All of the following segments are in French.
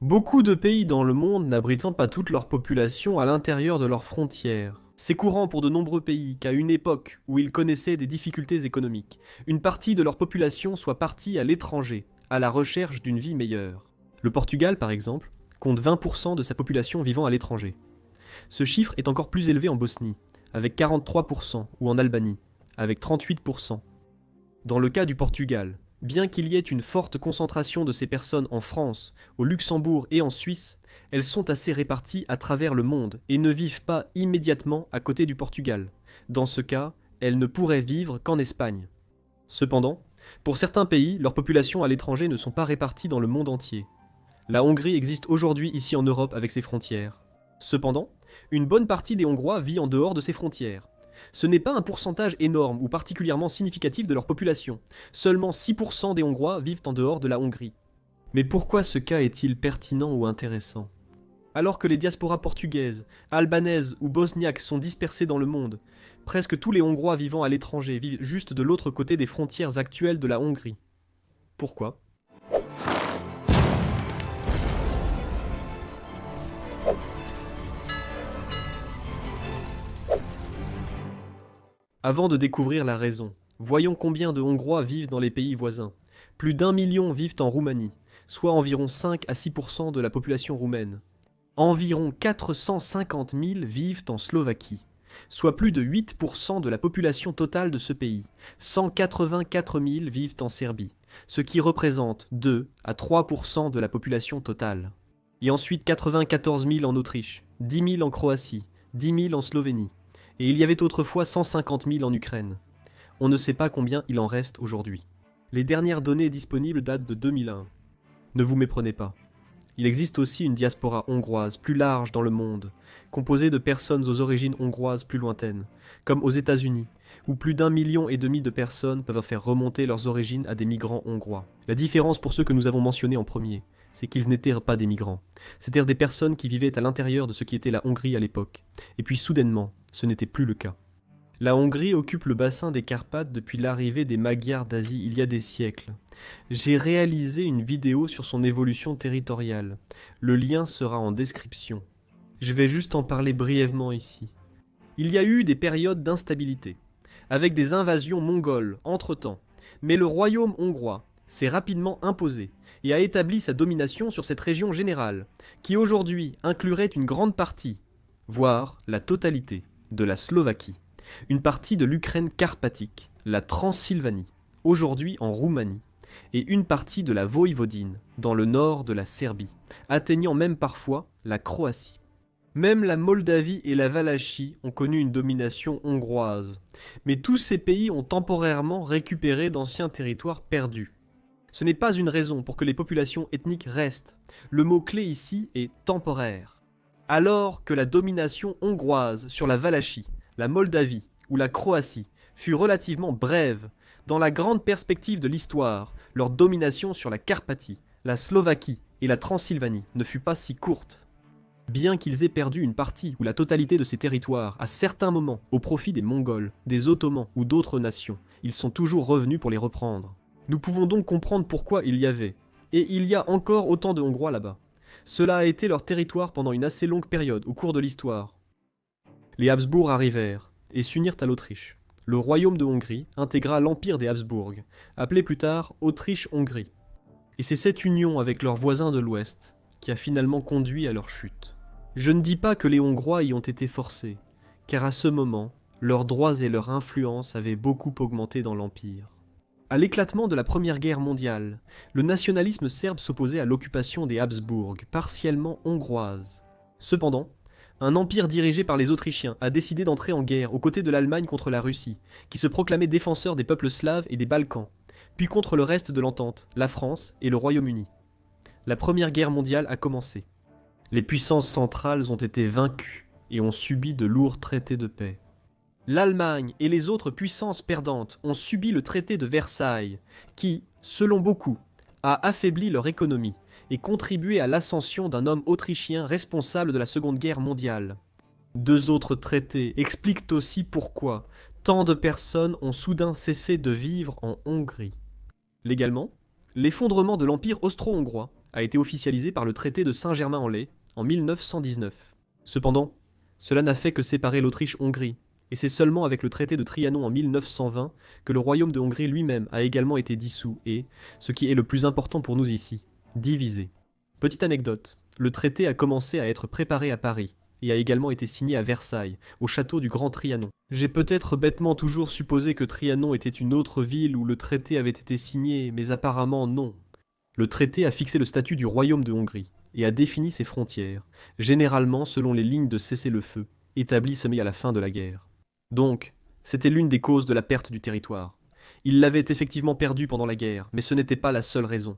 Beaucoup de pays dans le monde n'abritant pas toute leur population à l'intérieur de leurs frontières. C'est courant pour de nombreux pays qu'à une époque où ils connaissaient des difficultés économiques, une partie de leur population soit partie à l'étranger, à la recherche d'une vie meilleure. Le Portugal, par exemple, compte 20% de sa population vivant à l'étranger. Ce chiffre est encore plus élevé en Bosnie, avec 43%, ou en Albanie, avec 38%. Dans le cas du Portugal, bien qu'il y ait une forte concentration de ces personnes en France, au Luxembourg et en Suisse, elles sont assez réparties à travers le monde et ne vivent pas immédiatement à côté du Portugal. Dans ce cas, elles ne pourraient vivre qu'en Espagne. Cependant, pour certains pays, leurs populations à l'étranger ne sont pas réparties dans le monde entier. La Hongrie existe aujourd'hui ici en Europe avec ses frontières. Cependant, une bonne partie des Hongrois vit en dehors de ces frontières. Ce n'est pas un pourcentage énorme ou particulièrement significatif de leur population. Seulement 6% des Hongrois vivent en dehors de la Hongrie. Mais pourquoi ce cas est-il pertinent ou intéressant? Alors que les diasporas portugaises, albanaises ou bosniaques sont dispersées dans le monde, presque tous les Hongrois vivant à l'étranger vivent juste de l'autre côté des frontières actuelles de la Hongrie. Pourquoi? Avant de découvrir la raison, voyons combien de Hongrois vivent dans les pays voisins. Plus d'1 million vivent en Roumanie, soit environ 5 à 6% de la population roumaine. Environ 450 000 vivent en Slovaquie, soit plus de 8% de la population totale de ce pays. 184 000 vivent en Serbie, ce qui représente 2 à 3% de la population totale. Et ensuite 94 000 en Autriche, 10 000 en Croatie, 10 000 en Slovénie. Et il y avait autrefois 150 000 en Ukraine. On ne sait pas combien il en reste aujourd'hui. Les dernières données disponibles datent de 2001. Ne vous méprenez pas. Il existe aussi une diaspora hongroise plus large dans le monde, composée de personnes aux origines hongroises plus lointaines, comme aux États-Unis, où plus d'1,5 million de personnes peuvent faire remonter leurs origines à des migrants hongrois. La différence pour ceux que nous avons mentionnés en premier, c'est qu'ils n'étaient pas des migrants. C'étaient des personnes qui vivaient à l'intérieur de ce qui était la Hongrie à l'époque. Et puis soudainement, ce n'était plus le cas. La Hongrie occupe le bassin des Carpates depuis l'arrivée des Magyars d'Asie il y a des siècles. J'ai réalisé une vidéo sur son évolution territoriale. Le lien sera en description. Je vais juste en parler brièvement ici. Il y a eu des périodes d'instabilité, avec des invasions mongoles entre-temps, mais le royaume hongrois s'est rapidement imposé et a établi sa domination sur cette région générale, qui aujourd'hui inclurait une grande partie, voire la totalité, de la Slovaquie, une partie de l'Ukraine carpatique, la Transylvanie, aujourd'hui en Roumanie, et une partie de la Voïvodine, dans le nord de la Serbie, atteignant même parfois la Croatie. Même la Moldavie et la Valachie ont connu une domination hongroise, mais tous ces pays ont temporairement récupéré d'anciens territoires perdus. Ce n'est pas une raison pour que les populations ethniques restent. Le mot-clé ici est temporaire. Alors que la domination hongroise sur la Valachie, la Moldavie ou la Croatie fut relativement brève, dans la grande perspective de l'histoire, leur domination sur la Carpathie, la Slovaquie et la Transylvanie ne fut pas si courte. Bien qu'ils aient perdu une partie ou la totalité de ces territoires à certains moments au profit des Mongols, des Ottomans ou d'autres nations, ils sont toujours revenus pour les reprendre. Nous pouvons donc comprendre pourquoi il y avait, et il y a encore autant de Hongrois là-bas. Cela a été leur territoire pendant une assez longue période au cours de l'histoire. Les Habsbourg arrivèrent et s'unirent à l'Autriche. Le royaume de Hongrie intégra l'empire des Habsbourg, appelé plus tard Autriche-Hongrie. Et c'est cette union avec leurs voisins de l'Ouest qui a finalement conduit à leur chute. Je ne dis pas que les Hongrois y ont été forcés, car à ce moment, leurs droits et leur influence avaient beaucoup augmenté dans l'empire. À l'éclatement de la Première Guerre mondiale, le nationalisme serbe s'opposait à l'occupation des Habsbourg, partiellement hongroise. Cependant, un empire dirigé par les Autrichiens a décidé d'entrer en guerre aux côtés de l'Allemagne contre la Russie, qui se proclamait défenseur des peuples slaves et des Balkans, puis contre le reste de l'entente, la France et le Royaume-Uni. La Première Guerre mondiale a commencé. Les puissances centrales ont été vaincues et ont subi de lourds traités de paix. L'Allemagne et les autres puissances perdantes ont subi le traité de Versailles, qui, selon beaucoup, a affaibli leur économie et contribué à l'ascension d'un homme autrichien responsable de la Seconde Guerre mondiale. Deux autres traités expliquent aussi pourquoi tant de personnes ont soudain cessé de vivre en Hongrie. Légalement, l'effondrement de l'Empire austro-hongrois a été officialisé par le traité de Saint-Germain-en-Laye en 1919. Cependant, cela n'a fait que séparer l'Autriche-Hongrie, et c'est seulement avec le traité de Trianon en 1920 que le royaume de Hongrie lui-même a également été dissous et, ce qui est le plus important pour nous ici, divisé. Petite anecdote, le traité a commencé à être préparé à Paris, et a également été signé à Versailles, au château du Grand Trianon. J'ai peut-être bêtement toujours supposé que Trianon était une autre ville où le traité avait été signé, mais apparemment non. Le traité a fixé le statut du royaume de Hongrie, et a défini ses frontières, généralement selon les lignes de cessez-le-feu, établies semées à la fin de la guerre. Donc, c'était l'une des causes de la perte du territoire. Il l'avait effectivement perdu pendant la guerre, mais ce n'était pas la seule raison.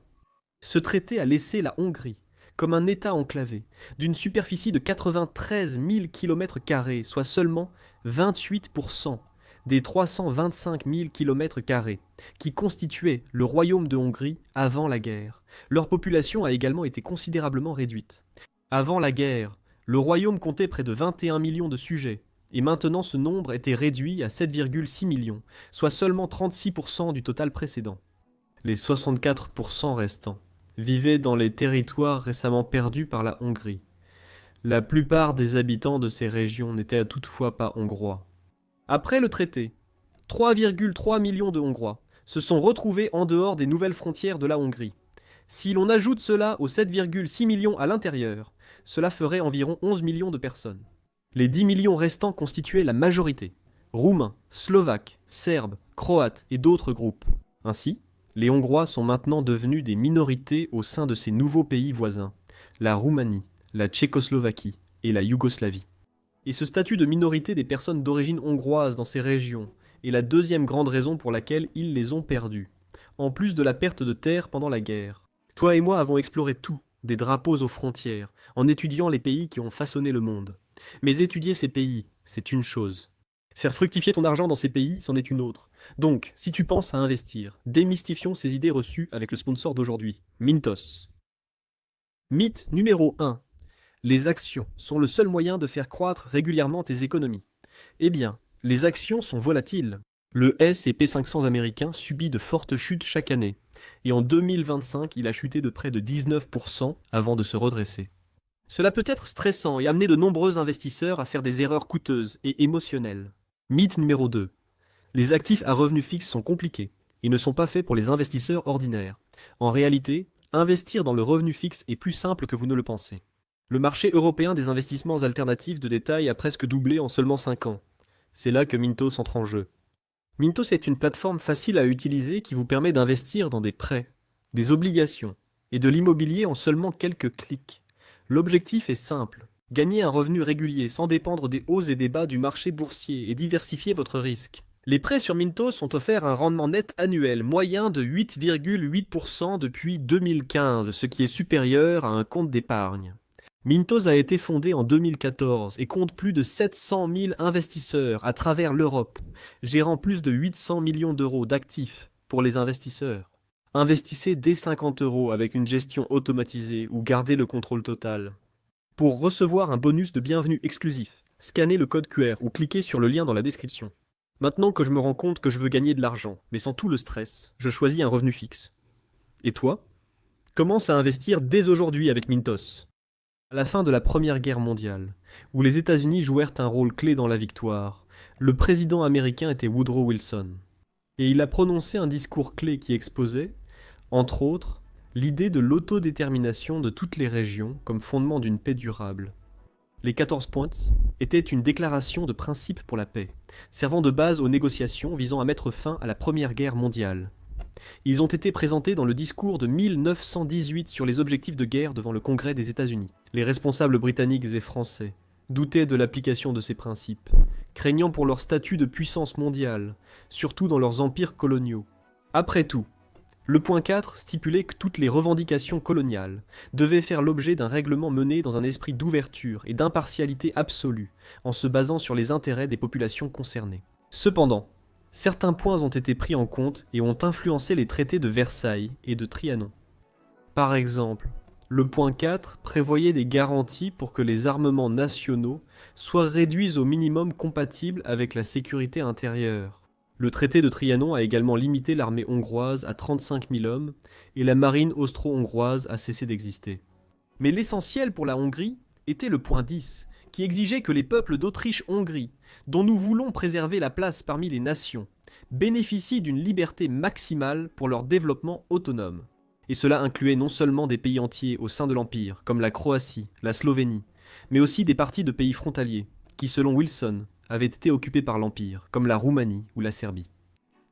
Ce traité a laissé la Hongrie comme un État enclavé, d'une superficie de 93 000 km², soit seulement 28% des 325 000 km², qui constituaient le royaume de Hongrie avant la guerre. Leur population a également été considérablement réduite. Avant la guerre, le royaume comptait près de 21 millions de sujets, et maintenant ce nombre était réduit à 7,6 millions, soit seulement 36% du total précédent. Les 64% restants vivaient dans les territoires récemment perdus par la Hongrie. La plupart des habitants de ces régions n'étaient toutefois pas hongrois. Après le traité, 3,3 millions de Hongrois se sont retrouvés en dehors des nouvelles frontières de la Hongrie. Si l'on ajoute cela aux 7,6 millions à l'intérieur, cela ferait environ 11 millions de personnes. Les 10 millions restants constituaient la majorité, roumains, slovaques, serbes, croates et d'autres groupes. Ainsi, les Hongrois sont maintenant devenus des minorités au sein de ces nouveaux pays voisins, la Roumanie, la Tchécoslovaquie et la Yougoslavie. Et ce statut de minorité des personnes d'origine hongroise dans ces régions est la deuxième grande raison pour laquelle ils les ont perdus, en plus de la perte de terres pendant la guerre. Toi et moi avons exploré tout, des drapeaux aux frontières, en étudiant les pays qui ont façonné le monde. Mais étudier ces pays, c'est une chose. Faire fructifier ton argent dans ces pays, c'en est une autre. Donc, si tu penses à investir, démystifions ces idées reçues avec le sponsor d'aujourd'hui, Mintos. Mythe numéro 1. Les actions sont le seul moyen de faire croître régulièrement tes économies. Eh bien, les actions sont volatiles. Le S&P 500 américain subit de fortes chutes chaque année, et en 2025, il a chuté de près de 19% avant de se redresser. Cela peut être stressant et amener de nombreux investisseurs à faire des erreurs coûteuses et émotionnelles. Mythe numéro 2. Les actifs à revenus fixes sont compliqués. Ils ne sont pas faits pour les investisseurs ordinaires. En réalité, investir dans le revenu fixe est plus simple que vous ne le pensez. Le marché européen des investissements alternatifs de détail a presque doublé en seulement 5 ans. C'est là que Mintos entre en jeu. Mintos est une plateforme facile à utiliser qui vous permet d'investir dans des prêts, des obligations et de l'immobilier en seulement quelques clics. L'objectif est simple, gagner un revenu régulier sans dépendre des hauts et des bas du marché boursier et diversifier votre risque. Les prêts sur Mintos ont offert un rendement net annuel moyen de 8,8% depuis 2015, ce qui est supérieur à un compte d'épargne. Mintos a été fondé en 2014 et compte plus de 700 000 investisseurs à travers l'Europe, gérant plus de 800 millions d'euros d'actifs pour les investisseurs. Investissez dès 50 € avec une gestion automatisée ou gardez le contrôle total. Pour recevoir un bonus de bienvenue exclusif, scannez le code QR ou cliquez sur le lien dans la description. Maintenant que je me rends compte que je veux gagner de l'argent, mais sans tout le stress, je choisis un revenu fixe. Et toi? Commence à investir dès aujourd'hui avec Mintos. À la fin de la Première Guerre mondiale, où les États-Unis jouèrent un rôle clé dans la victoire, le président américain était Woodrow Wilson. Et il a prononcé un discours clé qui exposait, entre autres, l'idée de l'autodétermination de toutes les régions comme fondement d'une paix durable. Les 14 points étaient une déclaration de principe pour la paix, servant de base aux négociations visant à mettre fin à la Première Guerre mondiale. Ils ont été présentés dans le discours de 1918 sur les objectifs de guerre devant le Congrès des États-Unis. Les responsables britanniques et français doutaient de l'application de ces principes, craignant pour leur statut de puissance mondiale, surtout dans leurs empires coloniaux. Après tout, le point 4 stipulait que toutes les revendications coloniales devaient faire l'objet d'un règlement mené dans un esprit d'ouverture et d'impartialité absolue, en se basant sur les intérêts des populations concernées. Cependant, certains points ont été pris en compte et ont influencé les traités de Versailles et de Trianon. Par exemple, le point 4 prévoyait des garanties pour que les armements nationaux soient réduits au minimum compatible avec la sécurité intérieure. Le traité de Trianon a également limité l'armée hongroise à 35 000 hommes, et la marine austro-hongroise a cessé d'exister. Mais l'essentiel pour la Hongrie était le point 10, qui exigeait que les peuples d'Autriche-Hongrie, dont nous voulons préserver la place parmi les nations, bénéficient d'une liberté maximale pour leur développement autonome. Et cela incluait non seulement des pays entiers au sein de l'Empire, comme la Croatie, la Slovénie, mais aussi des parties de pays frontaliers, qui selon Wilson, avaient été occupés par l'Empire, comme la Roumanie ou la Serbie.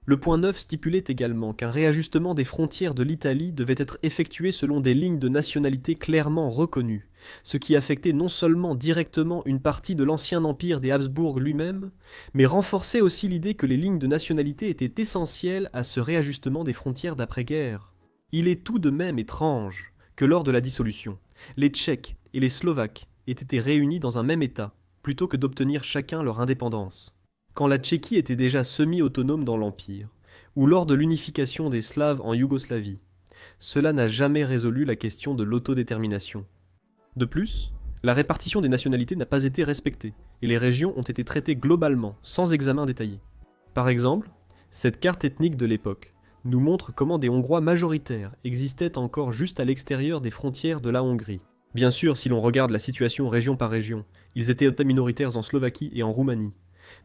Le point 9 stipulait également qu'un réajustement des frontières de l'Italie devait être effectué selon des lignes de nationalité clairement reconnues, ce qui affectait non seulement directement une partie de l'ancien empire des Habsbourg lui-même, mais renforçait aussi l'idée que les lignes de nationalité étaient essentielles à ce réajustement des frontières d'après-guerre. Il est tout de même étrange que lors de la dissolution, les Tchèques et les Slovaques aient été réunis dans un même État, plutôt que d'obtenir chacun leur indépendance. Quand la Tchéquie était déjà semi-autonome dans l'Empire, ou lors de l'unification des Slaves en Yougoslavie, cela n'a jamais résolu la question de l'autodétermination. De plus, la répartition des nationalités n'a pas été respectée, et les régions ont été traitées globalement, sans examen détaillé. Par exemple, cette carte ethnique de l'époque nous montre comment des Hongrois majoritaires existaient encore juste à l'extérieur des frontières de la Hongrie. Bien sûr, si l'on regarde la situation région par région, ils étaient minoritaires en Slovaquie et en Roumanie,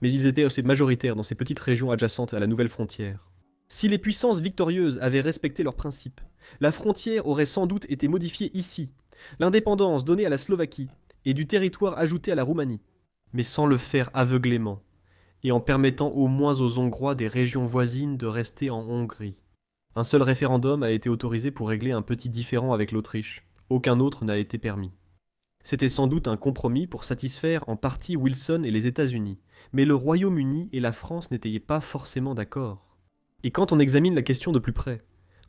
mais ils étaient aussi majoritaires dans ces petites régions adjacentes à la nouvelle frontière. Si les puissances victorieuses avaient respecté leurs principes, la frontière aurait sans doute été modifiée ici, l'indépendance donnée à la Slovaquie et du territoire ajouté à la Roumanie, mais sans le faire aveuglément, et en permettant au moins aux Hongrois des régions voisines de rester en Hongrie. Un seul référendum a été autorisé pour régler un petit différend avec l'Autriche, aucun autre n'a été permis. C'était sans doute un compromis pour satisfaire en partie Wilson et les États-Unis, mais le Royaume-Uni et la France n'étaient pas forcément d'accord. Et quand on examine la question de plus près,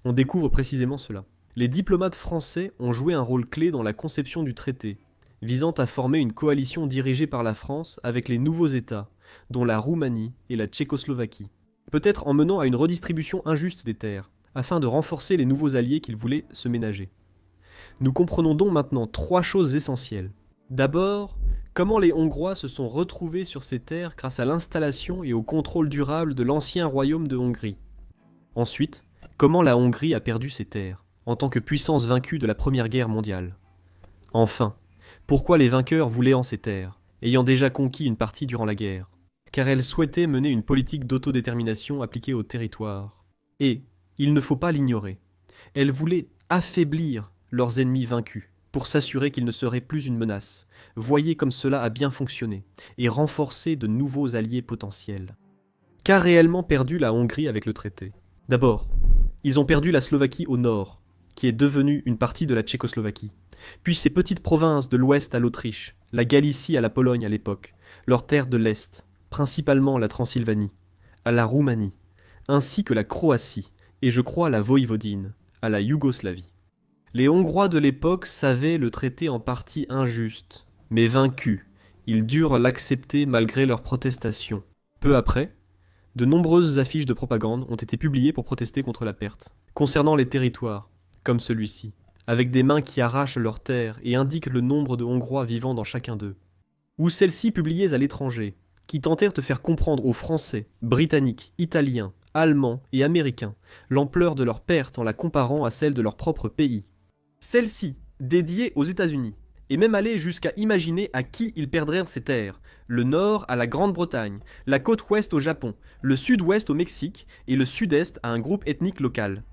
on découvre précisément cela. Les diplomates français ont joué un rôle clé dans la conception du traité, visant à former une coalition dirigée par la France avec les nouveaux États, dont la Roumanie et la Tchécoslovaquie. Peut-être en menant à une redistribution injuste des terres, afin de renforcer les nouveaux alliés qu'ils voulaient se ménager. Nous comprenons donc maintenant trois choses essentielles. D'abord, comment les Hongrois se sont retrouvés sur ces terres grâce à l'installation et au contrôle durable de l'ancien royaume de Hongrie. Ensuite, comment la Hongrie a perdu ses terres, en tant que puissance vaincue de la Première Guerre mondiale. Enfin, pourquoi les vainqueurs voulaient en ces terres, ayant déjà conquis une partie durant la guerre, car elles souhaitaient mener une politique d'autodétermination appliquée au territoire. Et, il ne faut pas l'ignorer, elles voulaient affaiblir leurs ennemis vaincus, pour s'assurer qu'ils ne seraient plus une menace, voyez comme cela a bien fonctionné, et renforcer de nouveaux alliés potentiels. Qu'a réellement perdu la Hongrie avec le traité ? D'abord, ils ont perdu la Slovaquie au nord, qui est devenue une partie de la Tchécoslovaquie, puis ces petites provinces de l'ouest à l'Autriche, la Galicie à la Pologne à l'époque, leurs terres de l'est, principalement la Transylvanie, à la Roumanie, ainsi que la Croatie, et je crois la Voïvodine, à la Yougoslavie. Les Hongrois de l'époque savaient le traité en partie injuste, mais vaincus, ils durent l'accepter malgré leurs protestations. Peu après, de nombreuses affiches de propagande ont été publiées pour protester contre la perte, concernant les territoires, comme celui-ci, avec des mains qui arrachent leurs terres et indiquent le nombre de Hongrois vivant dans chacun d'eux. Ou celles-ci publiées à l'étranger, qui tentèrent de faire comprendre aux Français, Britanniques, Italiens, Allemands et Américains l'ampleur de leur perte en la comparant à celle de leur propre pays. Celle-ci, dédiée aux États-Unis, et même allée jusqu'à imaginer à qui ils perdraient ces terres, le nord à la Grande-Bretagne, la côte ouest au Japon, le sud-ouest au Mexique et le sud-est à un groupe ethnique local.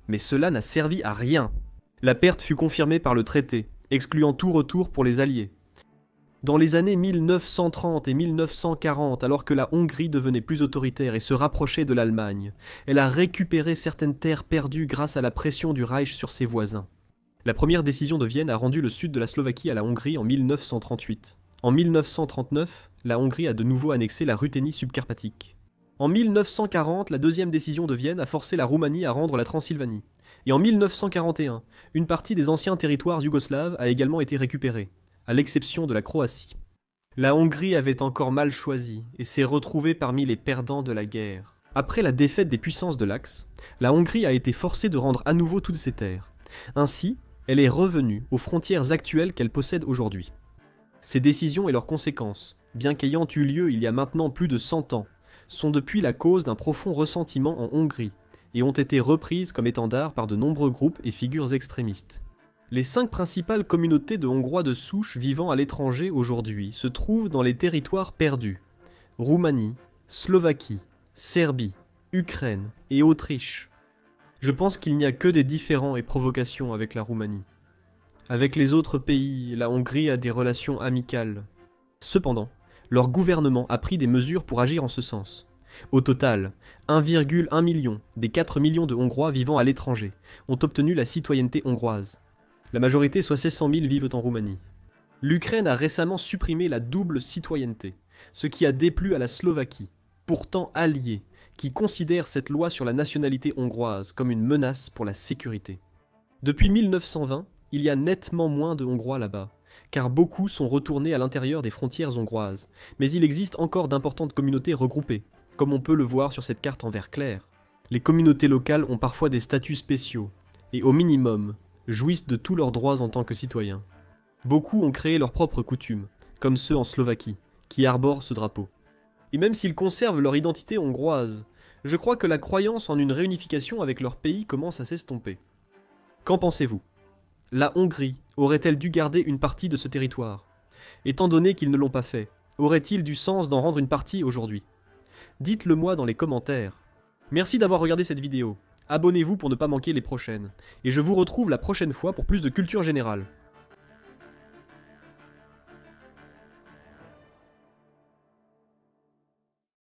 Mais cela n'a servi à rien. La perte fut confirmée par le traité, excluant tout retour pour les Alliés. Dans les années 1930 et 1940, alors que la Hongrie devenait plus autoritaire et se rapprochait de l'Allemagne, elle a récupéré certaines terres perdues grâce à la pression du Reich sur ses voisins. La première décision de Vienne a rendu le sud de la Slovaquie à la Hongrie en 1938. En 1939, la Hongrie a de nouveau annexé la Ruthénie subcarpatique. En 1940, la deuxième décision de Vienne a forcé la Roumanie à rendre la Transylvanie. Et en 1941, une partie des anciens territoires yougoslaves a également été récupérée, à l'exception de la Croatie. La Hongrie avait encore mal choisi et s'est retrouvée parmi les perdants de la guerre. Après la défaite des puissances de l'Axe, la Hongrie a été forcée de rendre à nouveau toutes ses terres. Ainsi, elle est revenue aux frontières actuelles qu'elle possède aujourd'hui. Ces décisions et leurs conséquences, bien qu'ayant eu lieu il y a maintenant plus de 100 ans, sont depuis la cause d'un profond ressentiment en Hongrie et ont été reprises comme étendards par de nombreux groupes et figures extrémistes. Les 5 principales communautés de Hongrois de souche vivant à l'étranger aujourd'hui se trouvent dans les territoires perdus: Roumanie, Slovaquie, Serbie, Ukraine et Autriche. Je pense qu'il n'y a que des différends et provocations avec la Roumanie. Avec les autres pays, la Hongrie a des relations amicales. Cependant, leur gouvernement a pris des mesures pour agir en ce sens. Au total, 1,1 million des 4 millions de Hongrois vivant à l'étranger ont obtenu la citoyenneté hongroise. La majorité, soit 700 000, vivent en Roumanie. L'Ukraine a récemment supprimé la double citoyenneté, ce qui a déplu à la Slovaquie, pourtant alliée, qui considère cette loi sur la nationalité hongroise comme une menace pour la sécurité. Depuis 1920, il y a nettement moins de Hongrois là-bas, car beaucoup sont retournés à l'intérieur des frontières hongroises, mais il existe encore d'importantes communautés regroupées, comme on peut le voir sur cette carte en vert clair. Les communautés locales ont parfois des statuts spéciaux, et au minimum, jouissent de tous leurs droits en tant que citoyens. Beaucoup ont créé leurs propres coutumes, comme ceux en Slovaquie, qui arborent ce drapeau. Et même s'ils conservent leur identité hongroise, je crois que la croyance en une réunification avec leur pays commence à s'estomper. Qu'en pensez-vous ? La Hongrie aurait-elle dû garder une partie de ce territoire ? Étant donné qu'ils ne l'ont pas fait, aurait-il du sens d'en rendre une partie aujourd'hui ? Dites-le moi dans les commentaires. Merci d'avoir regardé cette vidéo. Abonnez-vous pour ne pas manquer les prochaines. Et je vous retrouve la prochaine fois pour plus de culture générale.